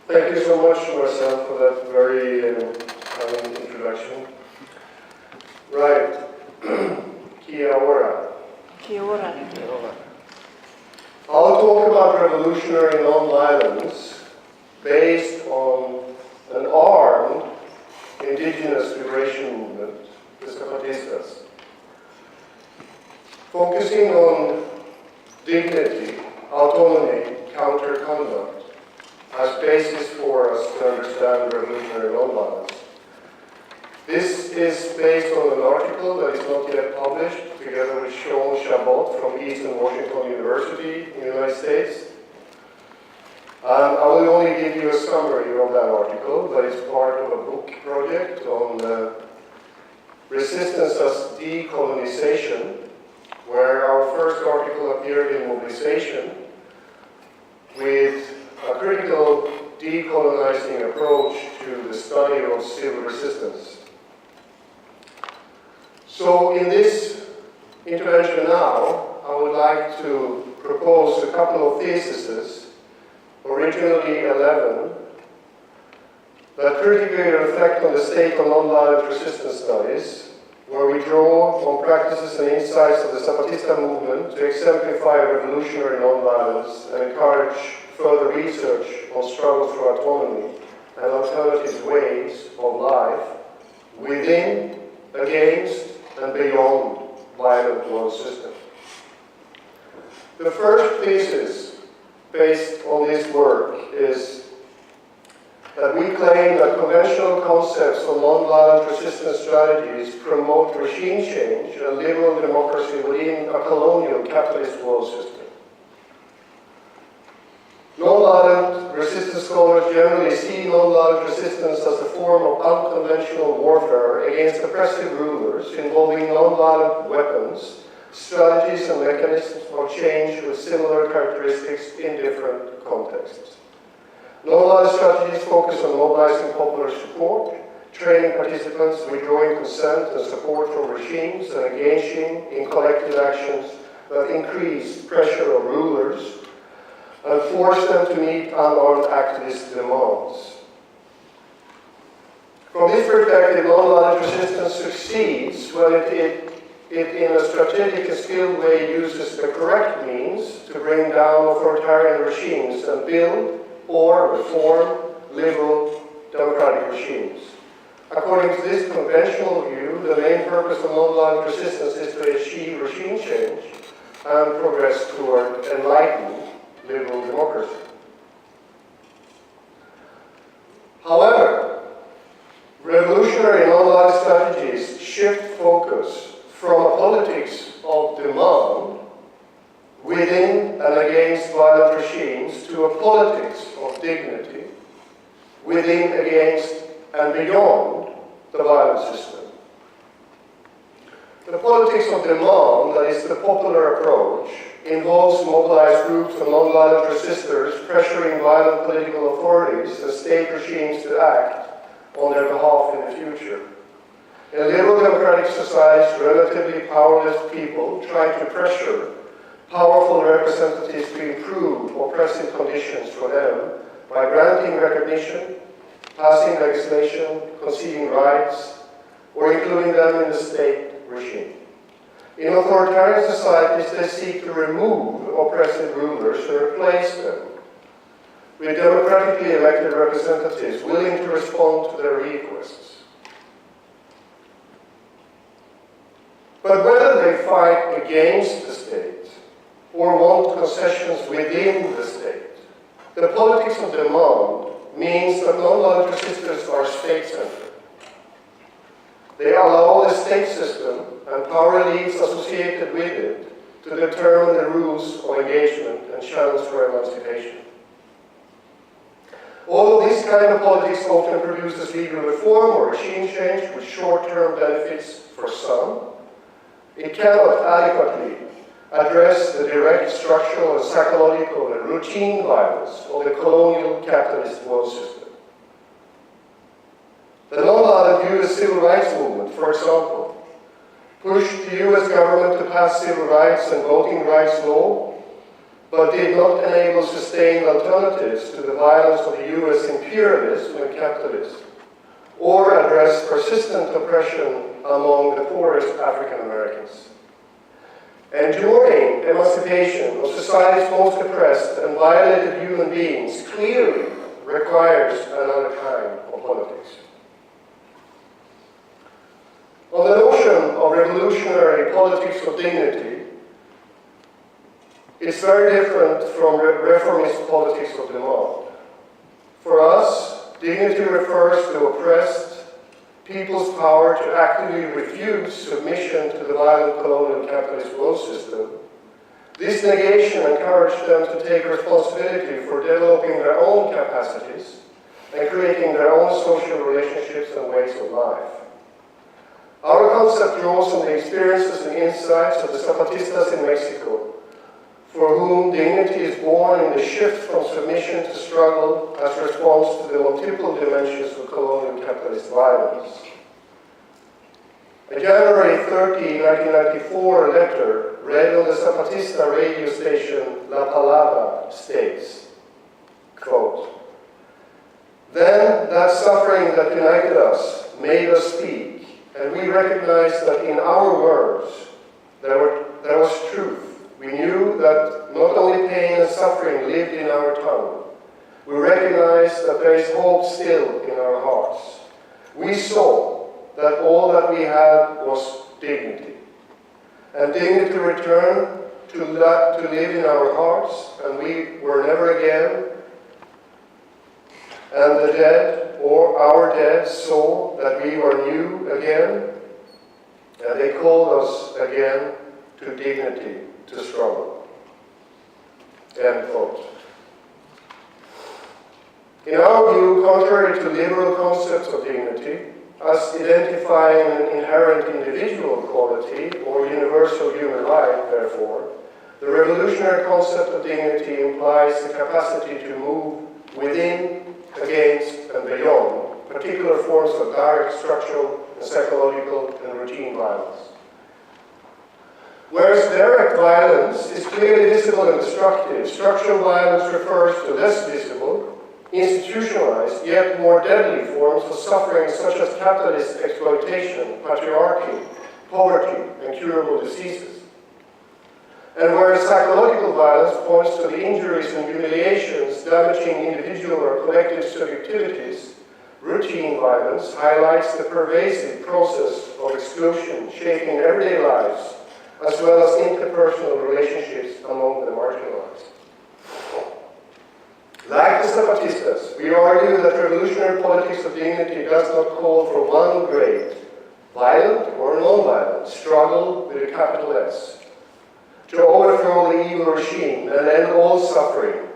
Thank you so much, Marcel, for that very introduction. Right. Kia ora. Kia ora. I'll talk about revolutionary nonviolence based on an armed indigenous liberation movement, the Zapatistas, focusing on dignity, autonomy, counter-conduct as basis for us to understand revolutionary nonviolence. This is based on an article that is not yet published, together with Sean Chabot from Eastern Washington University in the United States. I will only give you a summary of that article, but it's part of a book project on resistance as decolonization, where our first article appeared in Mobilization with a critical decolonizing approach to the study of civil resistance. So in this intervention now, I would like to propose a couple of theses, originally 11, that critically reflect on the state of nonviolent resistance studies, where we draw on practices and insights of the Zapatista movement to exemplify revolutionary nonviolence and encourage further research on struggle for autonomy and alternative ways of life within, against, and beyond violent world system. The first thesis based on this work is that we claim that conventional concepts of nonviolent resistance strategies promote regime change and liberal democracy within a colonial capitalist world system. Nonviolent resistance scholars generally see nonviolent resistance as a form of unconventional warfare against oppressive rulers involving nonviolent weapons, strategies and mechanisms of change with similar characteristics in different contexts. Nonviolent strategies focus on mobilizing popular support, training participants, withdrawing consent and support from regimes, and engaging in collective actions that increase pressure on rulers and force them to meet unarmed activist demands. From this perspective, nonviolent resistance succeeds when it in a strategic and skilled way uses the correct means to bring down authoritarian regimes and build or reform liberal democratic regimes. According to this conventional view, the main purpose of nonviolent resistance is to achieve regime change and progress toward enlightened liberal democracy. However, revolutionary nonviolent strategies shift focus from a politics of demand within and against violent regimes to a politics of dignity within, against, and beyond the violent system. The politics of demand, that is the popular approach, involves mobilized groups of nonviolent resistors pressuring violent political authorities and state regimes to act on their behalf in the future. In liberal democratic societies, relatively powerless people try to pressure powerful representatives to improve oppressive conditions for them by granting recognition, passing legislation, conceding rights, or including them in the state regime. In authoritarian societies, they seek to remove oppressive rulers and replace them with democratically elected representatives willing to respond to their requests. But whether they fight against the state or want concessions within the state, the politics of demand means that nonviolent resistors are state-centered. They allow the state system and power elites associated with it to determine the rules of engagement and channels for emancipation. Although this kind of politics often produces legal reform or regime change with short-term benefits for some, it cannot adequately address the direct structural and psychological and routine violence of the colonial capitalist world system. The nonviolent US civil rights movement, for example, pushed the US government to pass civil rights and voting rights law but did not enable sustained alternatives to the violence of the US imperialism and capitalism, or address persistent oppression among the poorest African Americans. Enduring emancipation of society's most oppressed and violated human beings clearly requires another kind of politics. On the notion of revolutionary politics of dignity, it's very different from reformist politics of demand. For us, dignity refers to oppressed people's power to actively refuse submission to the violent colonial capitalist world system. This negation encouraged them to take responsibility for developing their own capacities and creating their own social relationships and ways of life. Our concept draws on the experiences and insights of the Zapatistas in Mexico, for whom dignity is born in the shift from submission to struggle as response to the multiple dimensions of colonial capitalist violence. A January 30, 1994 letter read on the Zapatista radio station La Palabra states, quote, "Then that suffering that united us made us speak, and we recognized that in our words there was truth. We knew that not only pain and suffering lived in our tongue, we recognized that there is hope still in our hearts. We saw that all that we had was dignity, and dignity returned to live in our hearts, and we were never again, and the dead, or our dead, saw that we were new again, and they called us again to dignity, to struggle." End quote. In our view, contrary to liberal concepts of dignity, as identifying an inherent individual quality or universal human right, therefore, the revolutionary concept of dignity implies the capacity to move within, against, and beyond particular forms of direct structural, psychological, and routine violence. Whereas direct violence is clearly visible and destructive, structural violence refers to less visible, institutionalized, yet more deadly forms of suffering such as capitalist exploitation, patriarchy, poverty, and curable diseases. And whereas psychological violence points to the injuries and humiliations damaging individual or collective subjectivities, routine violence highlights the pervasive process of exclusion shaping everyday lives, as well as interpersonal relationships among the marginalized. Like the Zapatistas, we argue that revolutionary politics of dignity does not call for one great, violent or non-violent, struggle with a capital S, to overthrow the evil regime and end all suffering,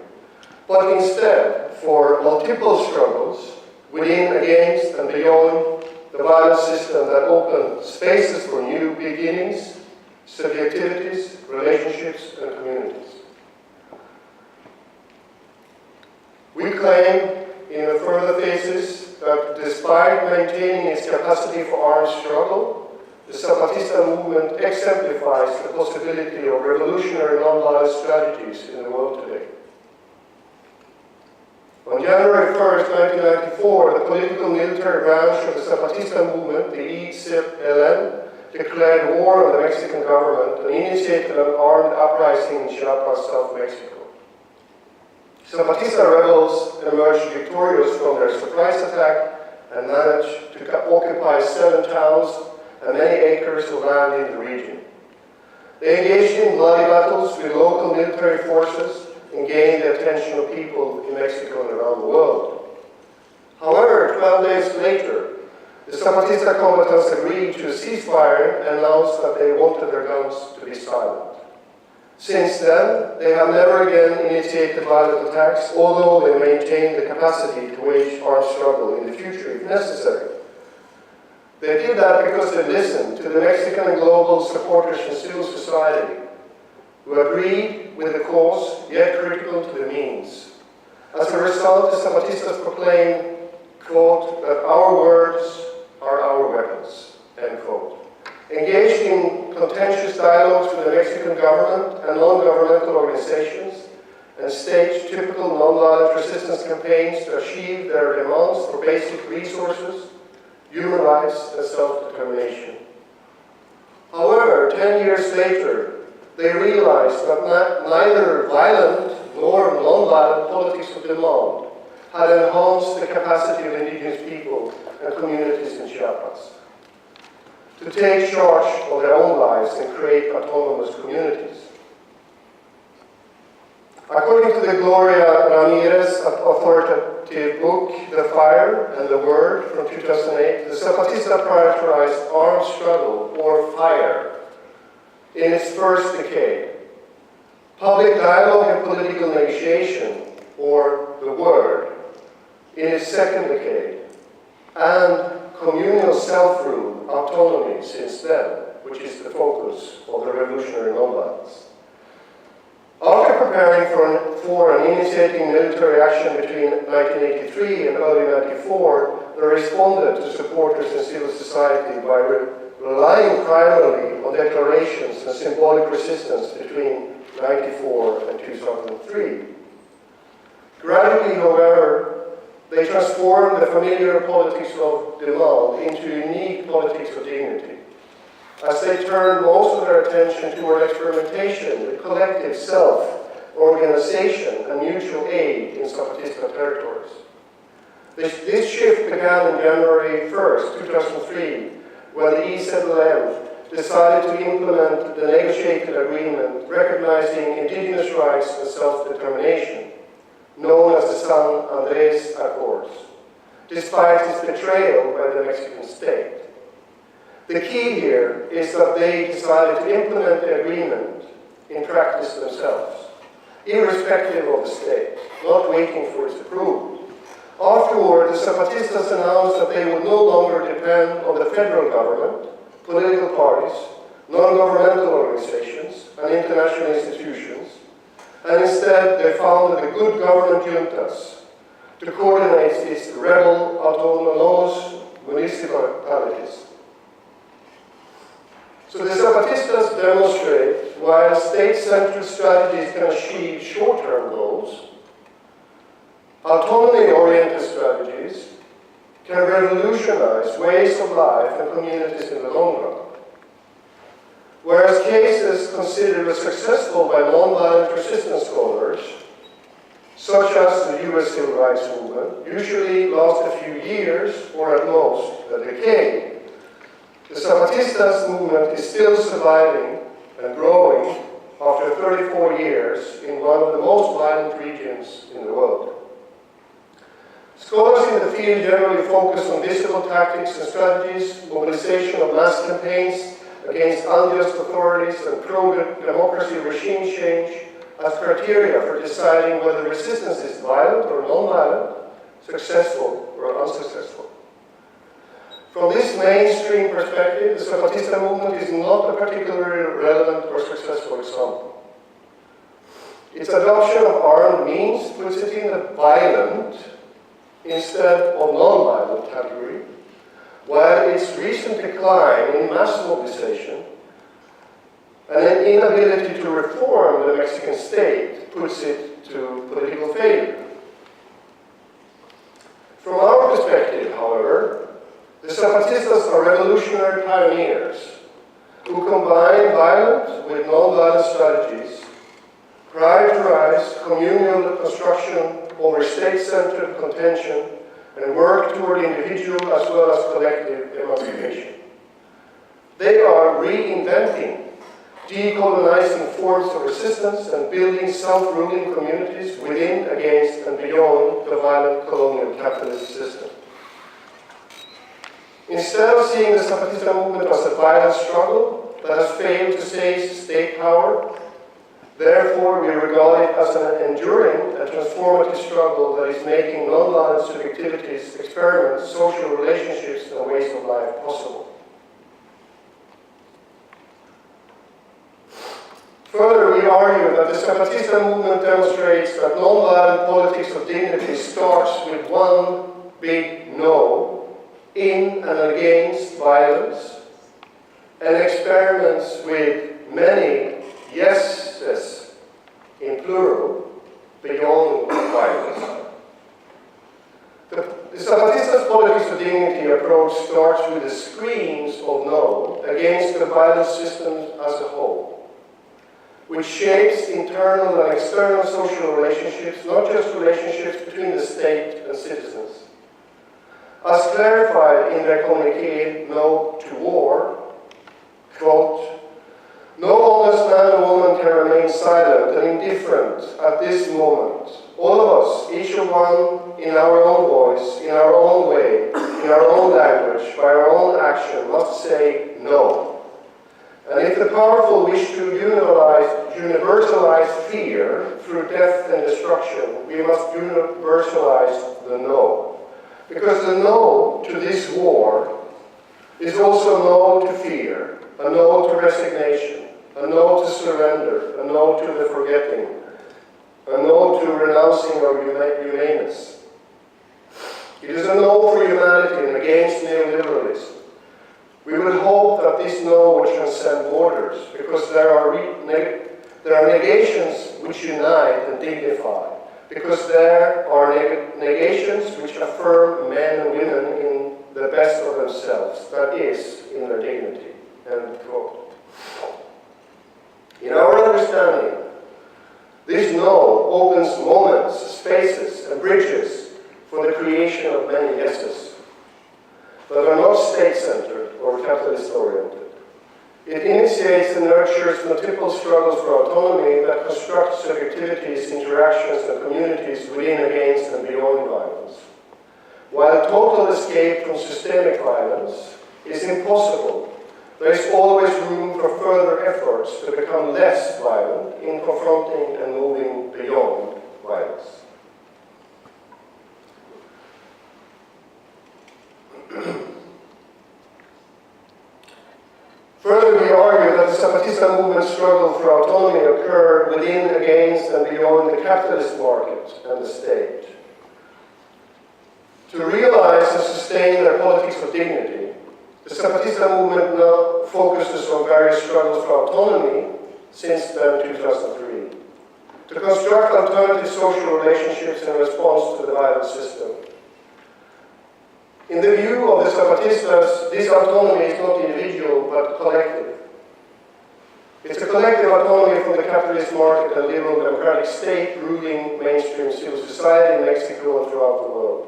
but instead for multiple struggles within, against, and beyond the violent system that open spaces for new beginnings, subjectivities, relationships, and communities. We claim in a further thesis that despite maintaining its capacity for armed struggle, the Zapatista movement exemplifies the possibility of revolutionary nonviolent strategies in the world today. On January 1st, 1994, the political military branch of the Zapatista movement, the EZLN, declared war on the Mexican government and initiated an armed uprising in Chiapas, South Mexico. Zapatista rebels emerged victorious from their surprise attack and managed to occupy 7 towns and many acres of land in the region. They engaged in bloody battles with local military forces and gained the attention of people in Mexico and around the world. However, 12 days later, the Zapatista combatants agreed to a ceasefire and announced that they wanted their guns to be silent. Since then, they have never again initiated violent attacks, although they maintain the capacity to wage armed struggle in the future if necessary. They did that because they listened to the Mexican and global supporters from civil society, who agreed with the cause, yet critical to the means. As a result, the Zapatistas proclaim, quote, that our words are our weapons, end quote. Engaged in contentious dialogues with the Mexican government and non-governmental organizations, and staged typical nonviolent resistance campaigns to achieve their demands for basic resources, human rights, and self-determination. However, 10 years later, they realized that neither violent nor non-violent politics of demand had enhanced the capacity of indigenous people and communities in Chiapas to take charge of their own lives and create autonomous communities. According to the Gloria Ramirez authoritative book, The Fire and the Word from 2008, the Zapatista prioritized armed struggle, or fire, in its first decade, public dialogue and political negotiation, or the Word, in its second decade, and communal self-rule, autonomy, since then, which is the focus of the revolutionary nonviolence. After preparing for and initiating military action between 1983 and early 1994, they responded to supporters in civil society by relying primarily on declarations and symbolic resistance between 1994 and 2003. Gradually, however, they transformed the familiar politics of demand into unique politics of dignity, as they turned most of their attention toward experimentation with collective self, organization, and mutual aid in Zapatista territories. This shift began on January 1st, 2003, when the EZLM decided to implement the negotiated agreement recognizing indigenous rights and self-determination, known as the San Andres Accords, despite its betrayal by the Mexican state. The key here is that they decided to implement the agreement in practice themselves, irrespective of the state, not waiting for its approval. Afterward, the Zapatistas announced that they would no longer depend on the federal government, political parties, non-governmental organizations, and international institutions, and instead they founded the good government juntas to coordinate its rebel autonomous municipalities. So the Zapatistas demonstrate while state-centered strategies can achieve short-term goals, autonomy-oriented strategies can revolutionize ways of life and communities in the long run. Whereas cases considered as successful by nonviolent resistance scholars, such as the US civil rights movement, usually last a few years or at most a decade, the Zapatistas movement is still surviving and growing after 34 years in one of the most violent regions in the world. Scholars in the field generally focus on visible tactics and strategies, mobilization of mass campaigns against unjust authorities and pro-democracy regime change as criteria for deciding whether resistance is violent or non-violent, successful or unsuccessful. From this mainstream perspective, the Zapatista movement is not a particularly relevant or successful example. Its adoption of armed means puts it in the violent instead of non-violent category, while its recent decline in mass mobilization and an inability to reform the Mexican state puts it to political failure. From our perspective, however, the Zapatistas are revolutionary pioneers who combine violent with non-violent strategies, prioritize communal construction over state-centered contention, and work toward individual as well as collective emancipation. They are reinventing, decolonizing forms of resistance and building self-ruling communities within, against, and beyond the violent colonial capitalist system. Instead of seeing the Zapatista movement as a violent struggle that has failed to seize state power, therefore we regard it as an enduring and transformative struggle that is making nonviolent subjectivities, experiments, social relationships, and ways of life possible. Further, we argue that the Zapatista movement demonstrates that nonviolent politics of dignity starts with one big no in and against violence, and experiments with many yeses in plural beyond violence. The Zapatistas' politics of dignity approach starts with the screams of no against the violent system as a whole, which shapes internal and external social relationships, not just relationships between the state and citizens. As clarified in their communique, No to War, quote, "No honest man or woman can remain silent and indifferent at this moment. All of us, each of one, in our own voice, in our own way, in our own language, by our own action, must say no. And if the powerful wish to universalize fear through death and destruction, we must universalize the no. Because the no to this war is also a no to fear, a no to resignation, a no to surrender, a no to the forgetting, a no to renouncing our humaneness. It is a no for humanity and against neoliberalism. We would hope that this no would transcend borders, because there are negations which unite and dignify, because there are negations which affirm men and women in the best of themselves, that is, in their dignity." End quote. In our understanding, this no opens moments, spaces, and bridges for the creation of many yeses that are not state-centered or capitalist-oriented. It initiates and nurtures multiple struggles for autonomy that construct subjectivities, interactions, and communities within, against, and beyond violence. While total escape from systemic violence is impossible, there is always room for further efforts to become less violent in confronting and moving beyond violence. Further, we argue that the Zapatista movement's struggle for autonomy occur within, against, and beyond the capitalist market and the state. To realize and sustain their politics of dignity, the Zapatista movement now focuses on various struggles for autonomy since then 2003, to construct alternative social relationships in response to the violent system. In the view of the Zapatistas, this autonomy is not individual but collective. It's a collective autonomy from the capitalist market and liberal democratic state ruling mainstream civil society in Mexico and throughout the world.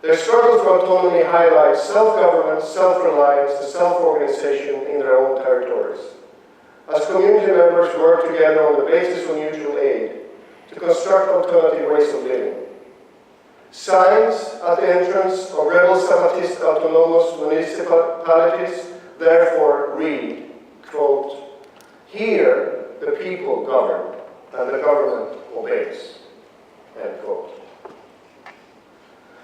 Their struggle for autonomy highlights self-government, self-reliance, and self-organization in their own territories. As community members work together on the basis of mutual aid to construct alternative ways of living. Signs at the entrance of rebel Zapatist autonomous municipalities therefore read, quote, "Here the people govern and the government obeys," end quote.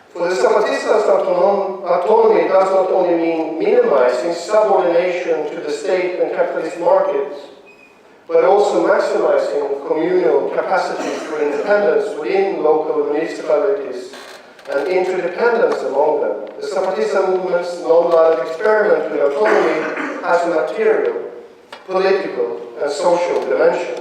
For the Zapatistas, autonomy does not only mean minimizing subordination to the state and capitalist markets, but also maximizing communal capacities for independence within local municipalities and interdependence among them. The Zapatista movement's non-violent experiment with autonomy has a material, political, and social dimension.